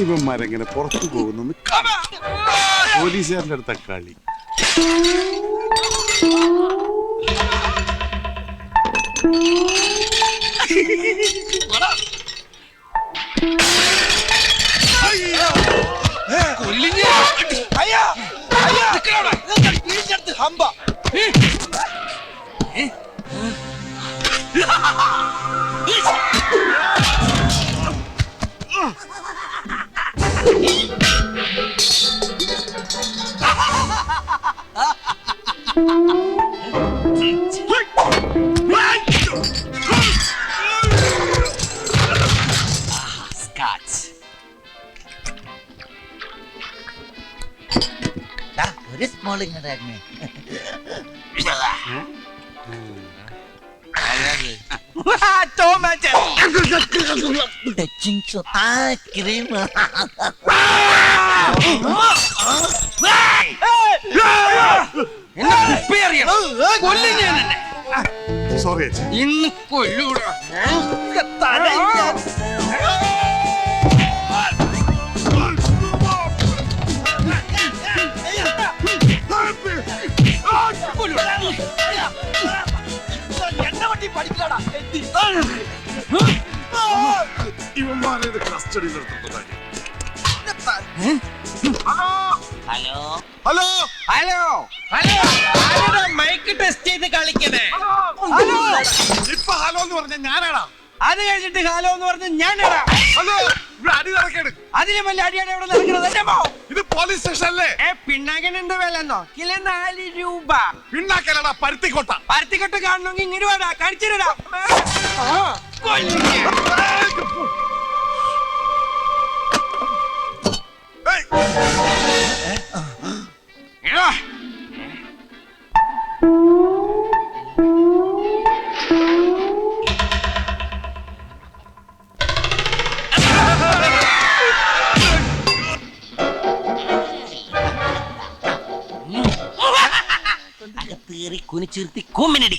ഇവന്മാരെങ്ങനെ പുറത്തു പോകുന്നു പോലീസുകാരുടെ അടുത്ത കളി. ഒരു സ്മോൾ ഇങ്ങനെ സോറി ഇന്ന് കൊല്ലൂടാ. ഇവന്മാരെ കസ്റ്റഡിയിൽ എടുത്തിട്ടുണ്ടായി. ഹലോ ഹലോ ഹലോ ഹലോ, ആരാ മൈക്ക് ടെസ്റ്റ് ചെയ്ത് കളിക്കണേ? ഇപ്പൊ ഹലോ എന്ന് പറഞ്ഞ ഞാനാടാ. അത് കഴിഞ്ഞിട്ട് ഹലോ എന്ന് പറഞ്ഞ് ഞാനാടാ. ഹലോ ഇവിടെ അടി നടക്കേട്. അതിലും വലിയ അടിയാണ് ഇവിടെ നടക്കുന്നത്. ഇത് പോലീസ് സ്റ്റേഷൻ അല്ലേ? പിണ്ണാക്കൻ എന്ത് വിലന്നോ? കിലോ 4 രൂപ. പിണ്ണാക്കലടാ, പരുത്തിക്കൊട്ട. പരുത്തിക്കൊട്ട് കാണണമെങ്കിൽ ഇങ്ങോട്ട് വേടാ, കഴിച്ചിടാ. അകത്തേറി കുനിച്ചിരുത്തി കൂമ്പിനടി.